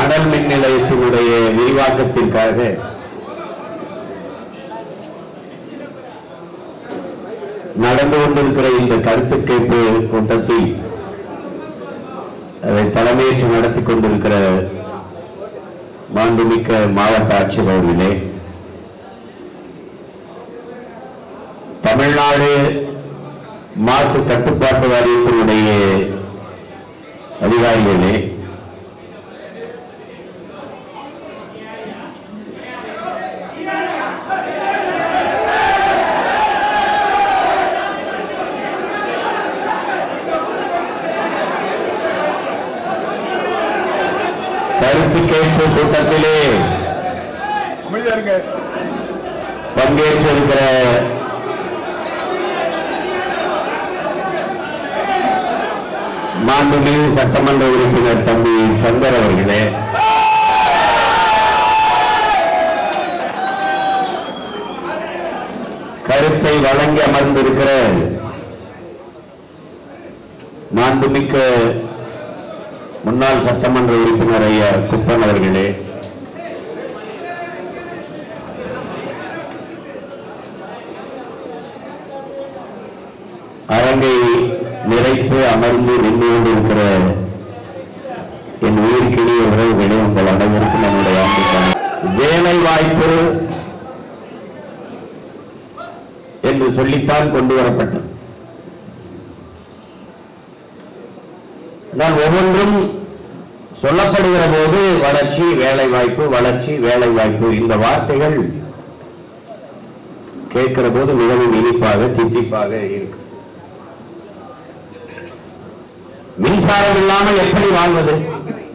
அனல் மின் நிலையத்தினுடைய விரிவாக்கத்திற்காக நடந்து கொண்டிருக்கிற இந்த கருத்து கேட்பு கூட்டத்தில் அதை தலைமையேற்று நடத்தி கொண்டிருக்கிற மாண்புமிக்க மாவட்ட ஆட்சியர் அவர்களே, தமிழ்நாடு மாசு கட்டுப்பாட்டு வாரியத்தினுடைய அதிகாரிகளே, கருத்து கேட்பு கூட்டத்திலே பங்கேற்றிருக்கிற மாண்புமிகு சட்டமன்ற உறுப்பினர் தம்பி சங்கர் அவர்களே, கருத்தை வழங்கி அமர்ந்திருக்கிற மாண்புமிக்க முன்னாள் சட்டமன்ற உறுப்பினர் ஐயா குப்பன் அவர்களே, அரங்கை நிறைத்து அமர்ந்து நின்று கொண்டிருக்கிற என் உயிர்கிளிய உறவுகளே, உங்கள் அனைவருக்கும் நம்முடைய வேலை வாய்ப்பு என்று சொல்லித்தான் கொண்டு வரப்பட்டது. நான் ஒவ்வொன்றும் சொல்லப்படுகிற போது வளர்ச்சி, வேலை வாய்ப்பு, வளர்ச்சி, வேலை வாய்ப்பு, இந்த வார்த்தைகள் கேட்கிற போது மிகவும் இனிப்பாக தித்திப்பாக இருக்கு. மின்சாரம் இல்லாமல் எப்படி வாழ்வது,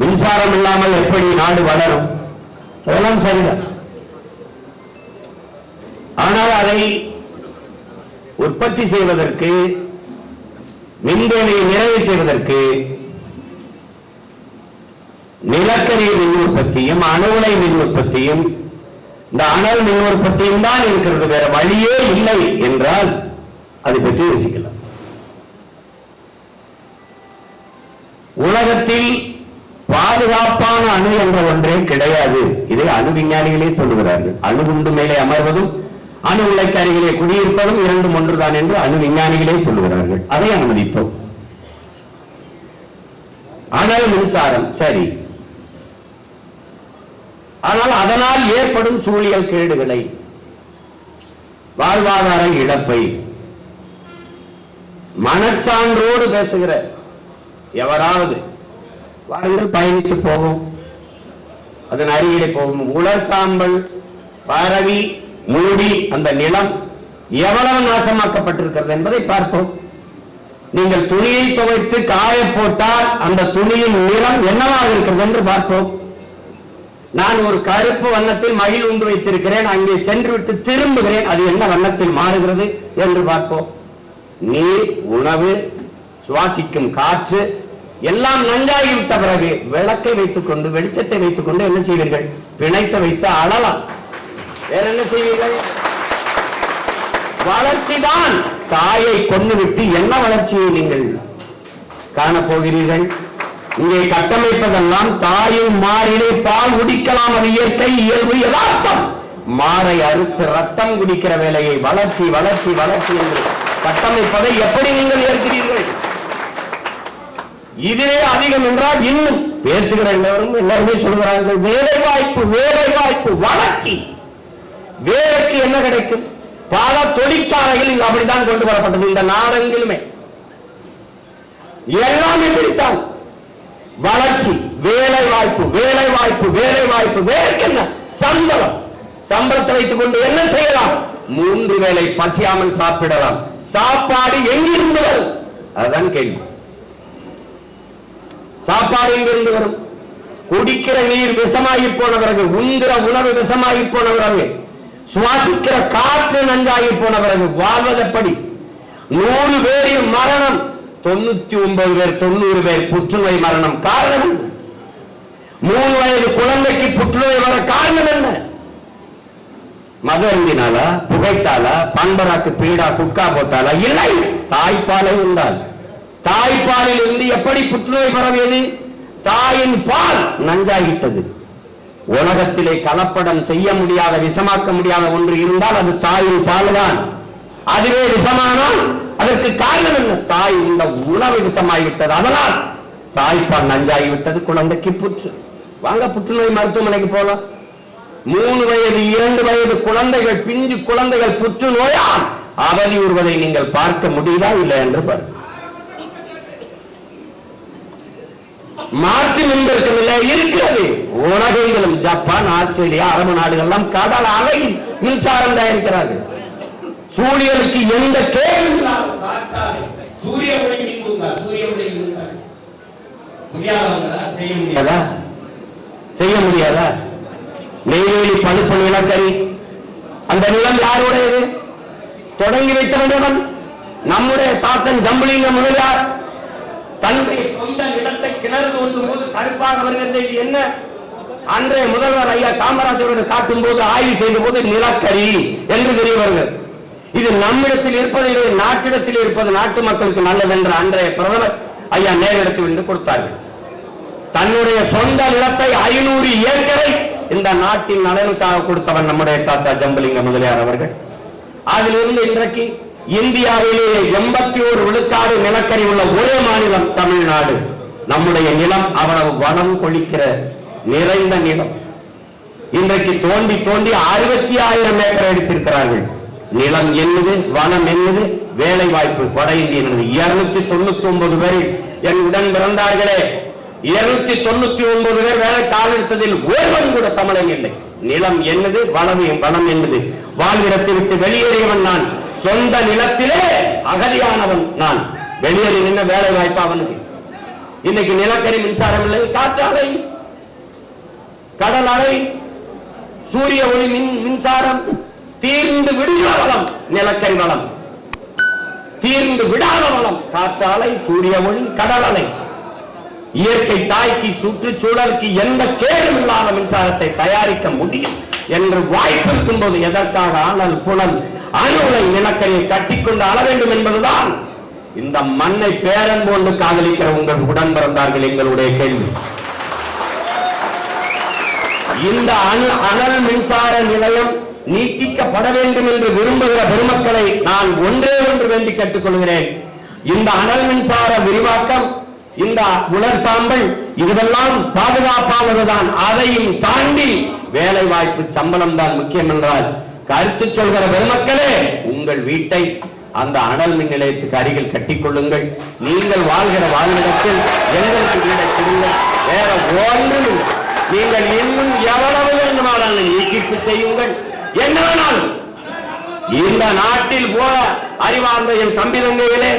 மின்சாரம் இல்லாமல் எப்படி நாடு வளரும், அதெல்லாம் சரிதான். ஆனால் அதை உற்பத்தி செய்வதற்கு, மின்தேவையை நிறைவு செய்வதற்கு நிலக்கரி மின் உற்பத்தியும் அணு உலை மின் உற்பத்தியும் இந்த அனல் மின் உற்பத்தியும் தான் இருக்கிறது, வேற வழியே இல்லை என்றால் அதை பற்றி யோசிக்கலாம். உலகத்தில் பாதுகாப்பான அணு என்ற ஒன்றே கிடையாது. இதை அணு விஞ்ஞானிகளே சொல்லுகிறார்கள். அணு குண்டு மேலே அமர்வதும் அணு உலைக்கு அருகிலே குடியிருப்பதும் இரண்டும் ஒன்றுதான் என்று அணு விஞ்ஞானிகளே சொல்லுகிறார்கள். அதை அனுமதித்தோம். அனல் மின்சாரம் சரி, ஆனால் அதனால் ஏற்படும் சூழியல் கேடுகளை, வாழ்வாதார இழப்பை மனச்சான்றோடு பேசுகிற எவராவது வாருங்கள் பயணித்து போவோம், அதன் அருகிலே போவோம். உலர் சாம்பல் பரவி மூடி அந்த நிலம் எவ்வளவு நாசமாக்கப்பட்டிருக்கிறது என்பதை பார்ப்போம். நீங்கள் துணியை துவைத்து காய போட்டால் அந்த துணியின் நிறம் என்னவாக இருக்கிறது என்று பார்ப்போம். நான் ஒரு கருப்பு வண்ணத்தில் மகிழ் உண்டு வைத்திருக்கிறேன், அங்கே சென்று விட்டு திரும்புகிறேன், அது என்ன வண்ணத்தில் மாறுகிறது என்று பார்ப்போம். நீர், உணவு, சுவாசிக்கும் காற்று எல்லாம் நன்றாகிவிட்ட பிறகு விளக்கை வைத்துக் கொண்டு, வெளிச்சத்தை வைத்துக் கொண்டு என்ன செய்வீர்கள்? பிணைத்து வைத்து அழலாம். வேற என்ன செய்வீர்கள்? வளர்ச்சிதான். தாயை கொன்னுவிட்டு என்ன வளர்ச்சியை நீங்கள் காணப்போகிறீர்கள்? இங்கே கட்டமைப்பதெல்லாம் தாயின் மாறிலே பால் குடிக்கலாம், அது இயற்கை, இயல்பு, யதார்த்தம். மாறை அறுத்து ரத்தம் குடிக்கிற வேலையை வளர்ச்சி வளர்ச்சி வளர்ச்சி என்று கட்டமைப்பதை எப்படி நீங்கள் ஏற்கிறீர்கள்? இதிலே அதிகம் என்றால் இன்னும் பேசுகிற எல்லாருமே சொல்கிறார்கள் வேலை வாய்ப்பு, வேலை வாய்ப்பு, வளர்ச்சி. வேலைக்கு என்ன கிடைக்கும்? பல தொழிற்சாலைகள் அப்படித்தான் கொண்டு வரப்பட்டது. இந்த நாடெங்கிலுமே எல்லாமே பிடித்தான். வளர்ச்சி, வேலை வாய்ப்பு, வேலை வாய்ப்பு, வேலை வாய்ப்பு. வேலைக்கு என்ன? சம்பளம். சம்பளத்தை வைத்துக் கொண்டு என்ன செய்யலாம்? 3 வேளை பசியாமல் சாப்பிடலாம். சாப்பாடு எங்கிருந்து வரும்? அதுதான் கேள்வி. சாப்பாடு எங்கிருந்து வரும்? குடிக்கிற நீர் விஷமாகி போன பிறகு, உண்கிற உணவு விஷமாகி போன பிறகு, சுவாசிக்கிற காற்று நன்றாகி போன பிறகு வாழ்வதெப்படி? 100 பேரின் மரணம், 99 பேர் 90 பேர் புற்றுநோய் மரணம். காரணம் 3 வயது குழந்தைக்கு புற்றுநோய் வர காரணம் என்ன? மது அருந்தினாலா, புகைத்தாலா, பண்பராக்கு பீடா குட்கா போட்டாலா? இல்லை, தாய்ப்பாலை உண்டால். தாய்ப்பாலில் இருந்து எப்படி புற்றுநோய் பரவியது? தாயின் பால் நஞ்சாகிட்டது. உலகத்திலே கலப்படம் செய்ய முடியாத, விஷமாக்க முடியாத ஒன்று இருந்தால் அது தாயின் பால் தான். அதுவே விஷமானால் அதற்கு காரணம் என்ன? தாய் இந்த உணவு விஷமாகிவிட்டது, அதனால் தாய்ப்பால் நஞ்சாகிவிட்டது, குழந்தைக்கு புற்று. வாங்க புற்றுநோய் மருத்துவமனைக்கு போலாம். 3 வயது 2 வயது குழந்தைகள், பிஞ்சு குழந்தைகள் புற்றுநோயால் அவதி உறுவதை நீங்கள் பார்க்க முடியுதா இல்லை என்று பாருங்கள். மாற்று மின்பிறக்கவில்லை இருக்கிறது. உலகெங்கிலும் ஜப்பான், ஆஸ்திரேலியா, அரபு நாடுகள் கடல் அலையில் மின்சாரம் தயாரிக்கிறார்கள். சூரியனுக்கு எந்த கேள்வி சூரிய ஒளி செய்ய முடியாதா? நெய்வேலி பழுப்பு நிலக்கரி, அந்த நிலம் யாருடையது? தொடங்கி வைத்தவன் நம்முடைய தாத்தன் ஜம்புலிங்க முதலியார். தன்னுடைய சொந்த நிலத்தை கிணறு தோண்டும் போது கருப்பாக வருகிறது. என்ன? அன்றைய முதல்வர் ஐயா காமராஜரோடு காட்டும் போது ஆய்வு செய்த போது நிலக்கரி என்று தெரிய வருகிறது. இது நம்மிடத்தில் இருப்பது, நாட்டிடத்தில் இருப்பது நாட்டு மக்களுக்கு நல்லது என்று அன்றைய பிரதமர் ஐயா நேரிடத்தில் என்று கொடுத்தார்கள். தன்னுடைய சொந்த நிலத்தை 500 ஏக்கரை இந்த நாட்டின் நலனுக்காக கொடுத்தவன் நம்முடைய தாத்தா ஜம்புலிங்க முதலியார் அவர்கள். அதிலிருந்து இன்றைக்கு இந்தியாவிலே 81 விழுக்காடு நிலக்கரி உள்ள ஒரே மாநிலம் தமிழ்நாடு. நம்முடைய நிலம் அவ்வளவு வனம் கொழிக்கிற நிறைந்த நிலம். இன்றைக்கு தோண்டி தோண்டி 60,000 ஏக்கர் எடுத்திருக்கிறார்கள். நிலம் என்னது, வனம் என்னது, வேலை வாய்ப்பு வட இந்திய 299 பேரில் என் உடன் பிறந்தார்களே, 299 பேர் வேலை கால் எடுத்ததில் ஒருவன் கூட தமிழன் இல்லை. நிலம் என்னது, வனம் என்னது, வாழ்விடத்தை விட்டு வெளியேறியவன் நான். சொந்த நிலத்திலே அகதியானவன் நான். வெளியேறி நின்ன வேலை வாய்ப்பு அவனுக்கு. இன்னைக்கு நிலக்கரி மின்சாரம் இல்லை, காற்றாலை, கடல் அலை, சூரிய ஒளி மின்சாரம், தீர்ந்து விடுகிற வளம் நிலக்கரி வளம், தீர்ந்து விடாத வளம் காற்றாலை, சூரிய ஒளி, கடல் அலை. இயற்கை தாய்க்கு, சுற்றுச்சூழலுக்கு எந்த கேடும் இல்லாத மின்சாரத்தை தயாரிக்க முடியும் என்று வாய்ப்பு இருக்கும் போது எதற்காக ஆனல் புனல் அணுலை நிலக்கரியை கட்டிக்கொண்டு அள வேண்டும் என்பதுதான் இந்த மண்ணை பேரன் போன்று காதலிக்கிற உங்கள் உடன் பிறந்தார்கள் எங்களுடைய கேள்வி. இந்த அனல் மின்சார நிலையம் நீட்டிக்கப்பட வேண்டும் என்று விரும்புகிற பெருமக்களை நான் ஒன்றே ஒன்று வேண்டி கேட்டுக்கொள்கிறேன். இந்த அனல் மின்சார விரிவாக்கம், இந்த உலர் சாம்பல், இதுவெல்லாம் பாதுகாப்பானதுதான். அதையும் தாண்டி வேலை வாய்ப்பு, சம்பளம் தான் முக்கியம் என்றால் கருத்து சொல்கிற பெருமக்களே, உங்கள் வீட்டை அந்த அனல் மின் நிலையத்துக்கு அருகில் கட்டிக்கொள்ளுங்கள். நீங்கள் வாழ்கிற வாழ்விடத்தில் எங்களுக்கு வீடை கொடுங்கள். வேற ஒன்றும் நீங்கள் இன்னும் எவ்வளவு வேண்டுமானாலும் நீட்டிப்பு செய்யுங்கள். என்ன வேணாலும் இந்த நாட்டில் போல அறிவார்ந்த என் தம்பி தங்கைகளே,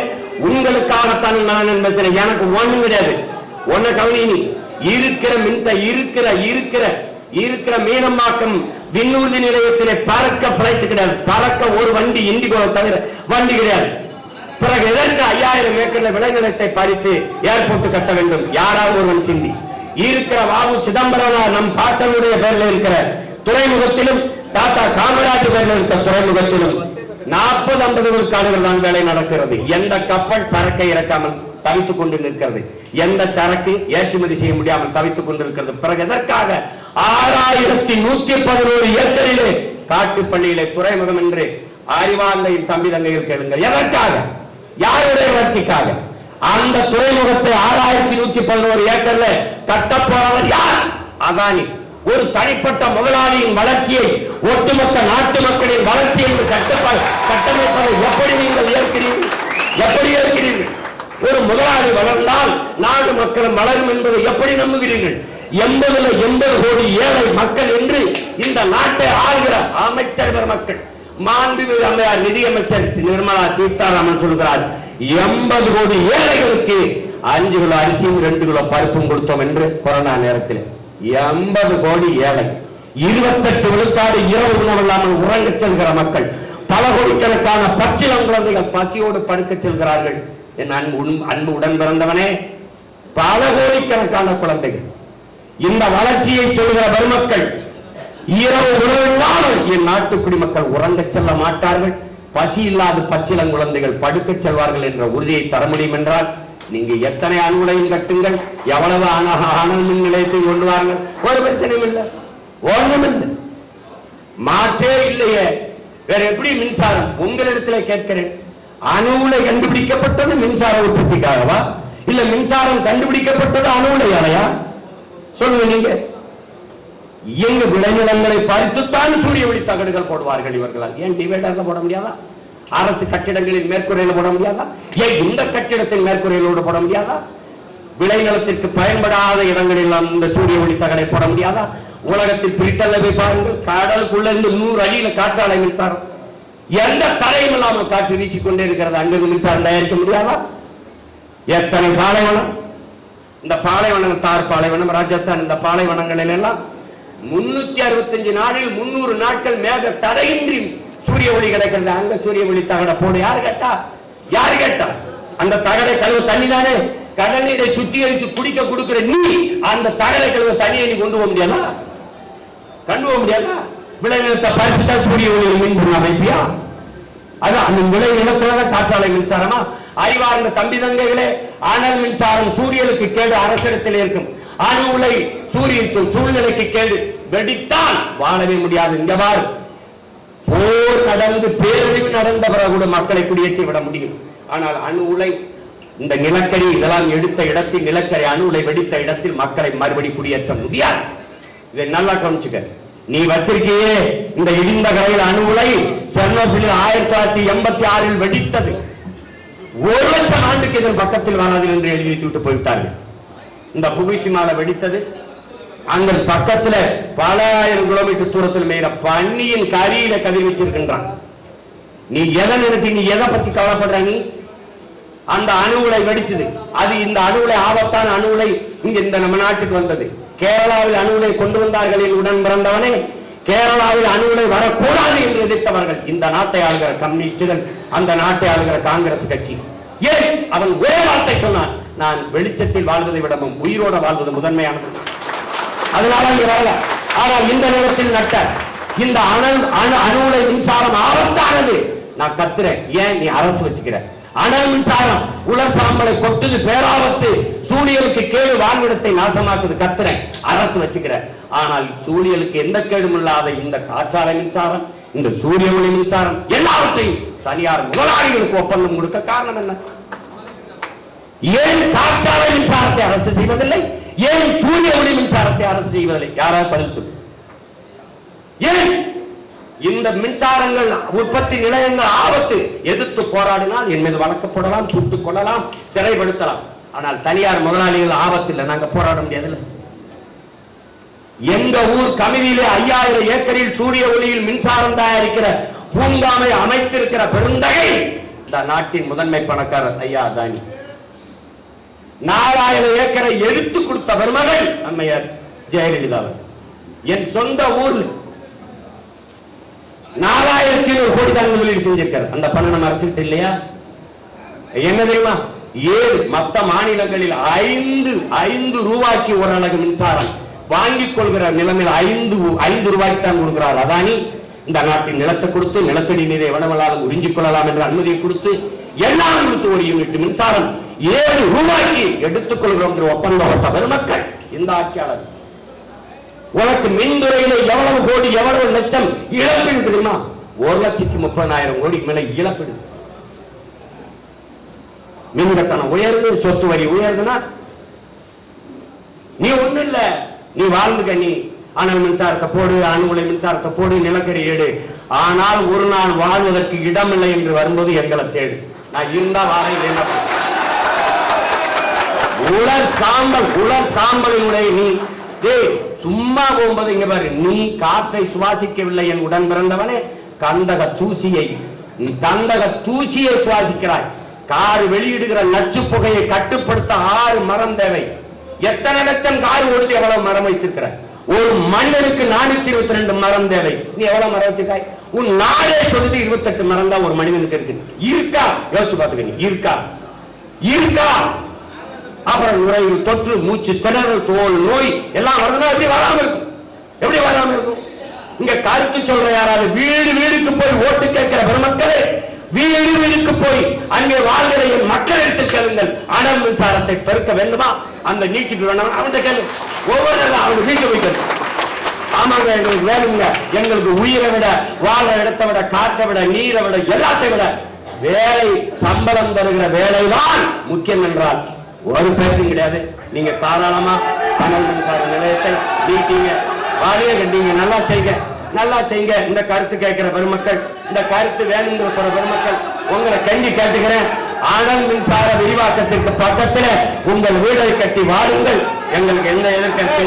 உங்களுக்காகத்தான் நான் என்பது எனக்கு ஒண்ணும் கிடையாது. ஒன்ன கவனி, இருக்கிற மீனம்பாக்கம் விண்ணூர்தி நிலையத்திலே பறக்க பிழைத்து கிடையாது. பறக்க ஒரு வண்டி இண்டிகோ தவிர வண்டி கிடையாது. பிறகு எதற்கு 5000 ஏக்கர்ல விளைநிலத்தை பறித்து ஏர்போர்ட் கட்ட வேண்டும்? யாராவது ஒருவன் சிந்தி இருக்கிற வாவு சிதம்பரம் நம் பாட்டனுடைய பேர்ல இருக்கிற துறைமுகத்திலும், டாடா காமராஜ் பேர்ல இருக்கிற துறைமுகத்திலும் 40-50 விழுக்காடுகள் தான் வேலை நடக்கிறது. எந்த கப்பல் சரக்கை இறக்காமல் தவித்துக் கொண்டு நிற்கிறது, எந்த சரக்கு ஏற்றுமதி செய்ய முடியாமல் தவித்துக் கொண்டிருக்கிறது. பிறகு எதற்காக 6111 ஏக்கரிலே காட்டுப்பள்ளியிலே துறைமுகம் என்று அறிவார்ந்த தம்பி தங்கைகள் கேளுங்கள். எதற்காக? யாருடைய வளர்ச்சிக்காக? அந்த துறைமுகத்தை 6111 ஏக்கர்ல கட்டப்போறவர் யார்? அதானி. ஒரு தனிப்பட்ட முதலாளியின் வளர்ச்சியை ஒட்டுமொத்த நாட்டு மக்களின் வளர்ச்சி என்று கட்டமைப்பதை எப்படி நீங்கள் ஏற்கிறீர்கள்? எப்படி ஏற்கிறீர்கள்? ஒரு முதலாளி வளர்ந்தால் நாடு மக்களும் வளரும் என்பதை எப்படி நம்புகிறீர்கள்? 80 கோடி ஏழை மக்கள் என்று இந்த நாட்டை ஆளுகிற அமைச்சர் மக்கள், மாண்புமிகு நிதியமைச்சர் நிர்மலா சீதாராமன் சொல்கிறார், 80 கோடி ஏழைகளுக்கு 5 கிலோ அரிசியும் 2 கிலோ பருப்பும் கொடுத்தோம் என்று. கொரோனா நேரத்தில் 80 கோடி ஏழை, 28 விழுக்காடு இரவு உணவில்லாமல் உறங்க செல்கிற மக்கள், பல கோடிக்கணக்கான பச்சிளம் குழந்தைகள் பசியோடு படுக்க செல்கிறார்கள். என் அன்பு உடன் பிறந்தவனே, பல கோடிக்கணக்கான குழந்தைகள். இந்த வளர்ச்சியை சொல்கிற பெருமக்கள் இரவு உணவில்லாமல் என் நாட்டு குடிமக்கள் உறங்க செல்ல மாட்டார்கள். பசி இல்லாத பச்சிளம் குழந்தைகள் படுக்க செல்வார்கள் என்ற உறுதியை தர முடியும் என்றால் நீங்க எத்தனை அணு உலையும் கட்டுங்கள், எவ்வளவு அனல் மின் நிலையத்தை கொண்டு வாருங்கள், ஒரு பிரச்சனையும் இல்லை, ஒண்ணும் இல்லை, மாற்றே இல்லையே. வேற எப்படி மின்சாரம்? உங்களிடத்தில் கேட்கிறேன், அணு உலை கண்டுபிடிக்கப்பட்டது மின்சார உற்பத்திக்காகவா, இல்ல மின்சாரம் கண்டுபிடிக்கப்பட்டது அணு உலையாலையா? சொல்லுங்க நீங்க. எங்க விளைநிலங்களை பறித்துத்தான் சூரிய ஒளி தகடுகள் போடுவார்கள் இவர்களால். ஏன் டிவைடர்ல போட முடியாதா? அரசு கட்டிடங்களின் மேற்கூரையில் போட முடியாதா? ஏன் இந்த கட்டிடத்தின் மேற்கூரையிலோடு போட முடியாதா? விளைநிலத்திற்கு பயன்படாத இடங்களில் இந்த சூரிய ஒளி தகடை போட முடியாதா? உலகத்தில் பிரிட்டல்லவை பாருங்கள், கடலுக்குள்ள இருந்து 100 அடியில காற்றாலை மின்சாரம், எந்த தடையும் இல்லாமல் காற்று வீசிக்கொண்டே இருக்கிறது, அங்கு மின்சாரம் தயாரிக்க முடியாதா? எத்தனை பாலைவனம், இந்த பாலைவனம், தார் பாலைவனம், ராஜஸ்தான், இந்த பாலைவனங்களில் எல்லாம் 365 நாளில் 300 நாட்கள் மேக தடையின்றி சூரிய ஒளி கிடைக்கிறது. அங்க சூரிய ஒளி தகட போடு. யாரு கேட்டா? யாரு கேட்டா? அந்த தகடை கழுவ தண்ணி தானே, கடல் நீரை சுத்திகரித்து குடிக்க கொடுக்கிற நீ அந்த தகடை கழுவ தண்ணியை நீ கொண்டு போக முடியாதா? கொண்டு போக முடியாதா? விளைநிலத்தை பறிச்சுட்டா சூரிய ஒளியில் மின் பண்ண அமைப்பியா? அதான் அந்த விளைநிலத்துல காற்றாலை மின்சாரமா? அறிவார்ந்த தம்பி தங்கைகளே, அனல் மின்சாரம் சூரியனுக்கு கேடு, அரசிடத்தில் இருக்கும். அணு உலை சூரியனுக்கு சூழ்நிலைக்கு கேடு, வெடித்தால் வாழவே முடியாது. இங்க பாரு, போர் நடந்து பேரழிவு நடந்த பிறகு கூட மக்களை குடியேற்றி விட முடியும். ஆனால் அணு உலை, இந்த நிலக்கரி இதெல்லாம் எடுத்த இடத்தில், நிலக்கரி அணு உலை வெடித்த இடத்தில் மக்களை மறுபடி குடியேற்ற முடியாது. இதை நல்லா கவனிச்சுக்க. நீ வச்சிருக்கியே இந்த இடிந்த கரையில் அணு உலை, செர்னோபில் 1986 வெடித்தது. 1 லட்சம் ஆண்டுக்கு இதன் பக்கத்தில் வராது என்று எழுதி வைத்து போய்விட்டார்கள். இந்த புகுஷிமால வெடித்தது, அங்க பக்கத்துல பல ஆயிரம் கிலோமீட்டர் தூரத்தில் மேல பன்னியின் கரியில கதிர் வச்சிருக்கின்றான். நீ எதை நினைச்சு, நீ எதை பத்தி கவலைப்படுற? நீ அந்த அணு உலை வெடிச்சது. அது இந்த அணு உலை ஆபத்தான அணு உலை இங்க இந்த நம்ம நாட்டுக்கு வந்தது. கேரளாவில் அணு உலை கொண்டு வந்தார்கள் உடன் பிறந்தவனே. கேரளாவில் அணு உலை வரக்கூடாது என்று எதிர்த்தவர்கள் இந்த நாட்டை ஆளுகிற கம்யூனிஸ்டுகள், அந்த நாட்டை ஆளுகிற காங்கிரஸ் கட்சி. ஏன்? அவன் ஒரே வார்த்தை சொன்னான், நான் வெளிச்சத்தில் வாழ்வதை விடவும் உயிரோட வாழ்வது முதன்மையானது. அதனால நீ வரல. ஆனால் இந்த நேரத்தில் நட்ட இந்த அணு உலை மின்சாரம் ஆபத்தானது. நான் கத்துறேன், ஏன் நீ அரசு வச்சுக்கிற? அனல் மின்சாரம் உலர் சாம்பலை கொட்டுது, பேராபத்து, சூழியலுக்கு கேடு, வாழ்விடத்தை நாசமாக்குது. கத்துறேன், அரசு வச்சுக்கிற. ஆனால் சூழியலுக்கு எந்த கேடும் இல்லாத இந்த காற்றாலை மின்சாரம், இந்த சூரிய ஒளி மின்சாரம் எல்லாவற்றையும் தனியார் முதலாளிகளுக்கு ஒப்பந்தம் கொடுக்க காரணம் என்ன? ஏன் காற்றாலை மின்சாரத்தை அரசு செய்வதில்லை? ஏன் சூரிய ஒளி மின்சாரத்தை அரசு செய்வதில்லை? யாராவது பதில் சொல்லு. ஏன் இந்த மின்சாரங்கள் உற்பத்தி நிலையங்கள் ஆபத்து, எதிர்த்து போராடினால் என் மீது வழக்கப்படலாம், சுட்டுக் கொள்ளலாம், சிறைப்படுத்தலாம். ஆனால் தனியார் முதலாளிகள் ஆபத்து இல்லை, நாங்க போராட முடியாது. எங்க ஊர் கமிதியிலே 5000 ஏக்கரில் சூரிய ஒளியில் மின்சாரம் தயாரிக்கிற பூங்காமை அமைத்திருக்கிற பெருந்தகை இந்த நாட்டின் முதன்மை பணக்காரர் ஐயா அதானி. 4000 ஏக்கரை எடுத்து கொடுத்த பெருமகள் அம்மையார் ஜெயலலிதா. என் சொந்த ஊர்ல 4700 கோடி தான் முதலீடு செஞ்சிருக்காரு. அந்த பணம் நம்ம அரசுகிட்ட இல்லையா? என்ன தெரியுமா? 7 மற்ற மாநிலங்களில் 5 ரூபாய்க்கு ஒரு அலகு மின்சாரம் வாங்கிக் கொள்கிற நிலைமையில் 5 ரூபாய்க்கு தான் கொடுக்கிறார் அதானி. இந்த நாட்டின் நிலத்தை கொடுத்து, நிலத்தடி நீரை வனவலாலும் உறிஞ்சிக் கொள்ளலாம் என்ற அனுமதியை கொடுத்து, எல்லாம் கொடுத்து ஒரு யூனிட் மின்சாரம் 7 ரூபாய்க்கு எடுத்துக் கொள்கிறோம் என்று ஒப்பந்தம் பெருமக்கள் இந்த ஆட்சியாளர். உனக்கு மின்துறையில எவ்வளவு கோடி, எவ்வளவு லட்சம் இழப்பீடு தெரியுமா? 1,30,000 கோடிக்கு மேல இழப்பீடு. மின் கட்டணம் உயர்ந்து, சொத்து வரி உயர்ந்துனா நீ ஒண்ணு இல்ல, நீ வாழ்ந்துக்க. நீ அனல் மின்சாரத்தை போடு, அணு உலை மின்சாரத்தை போடு, நிலக்கரி ஏடு. ஆனால் ஒரு நாள் வாழ்வதற்கு இடமில்லை என்று வரும்போது எங்களை தேடு. நான் இருந்தா வாழையில் உலர் சாம்பலினுடைய நீ சும்மா போகும்போது இங்க பாரு, நீ காற்றை சுவாசிக்கவில்லை என் உடன் பிறந்தவனே. கந்தக தூசியை சுவாசிக்கிறாய். கார் வெளியிடுகிற நச்சு புகையை கட்டுப்படுத்த 6 மரம் தேவை. எத்தனை லட்சம் கார் ஓடுது, எவ்வளவு மரம் வைத்திருக்கிறாய்? ஒரு மனிதனுக்கு 422 மரம் தேவை. நீ எவ்வளவு மரம் வச்சிருக்காய்? உன் நாடே சொல்லுது 28 மரம் தான் ஒரு மனிதனுக்கு இருக்கு. இருக்கா? யோசிச்சு பார்த்துக்க. இருக்கா? அப்புறம் நுரையீரல் தொற்று, மூச்சு திணறல், தோல் நோய் எல்லாம் வருதுன்னா எப்படி வராம இருக்கும்? இங்க கருத்து சொல்ற யாராவது வீடு வீடுக்கு போய் ஓட்டு கேட்கிற பெருமக்களே, வீடு வீடுக்கு போய் அங்கே வாழ்கிற என் மக்களிடத்தில் கேளுங்கள். அனல் மின்சாரத்தை பெருக்க வேண்டுமா? அந்த நீட்டிப்பு வேண்டாம் அவன் கேள்வி. ஒவ்வொரு அவங்க வீட்டு வைக்கிறது. ஆமாங்க, எங்களுக்கு வேணுங்க. எங்களுக்கு உயிரை விட, வாழ இடத்தை விட, காற்றை விட, நீரை விட, எல்லாத்தை விட வேலை, சம்பளம் தருகிற வேலைதான் முக்கியம் என்றால் ஒரு பேச்சும் கிடையாது. நீங்க தாராளமா அனல் மின்சார நிலையத்தை நீட்டீங்க, வாழைய கட்டிங்க, நல்லா செய்யுங்க, நல்லா செய்யுங்க. இந்த கருத்து கேட்கிற பெருமக்கள், இந்த கருத்து வேணுங்கிற பெருமக்கள், உங்களை கண்டி கேட்டுக்கிறேன். அனல் மின்சார விரிவாக்கத்திற்கு பக்கத்தில் உங்கள் வீடை கட்டி வாருங்கள். எங்களுக்கு என்ன எதிர்கருத்து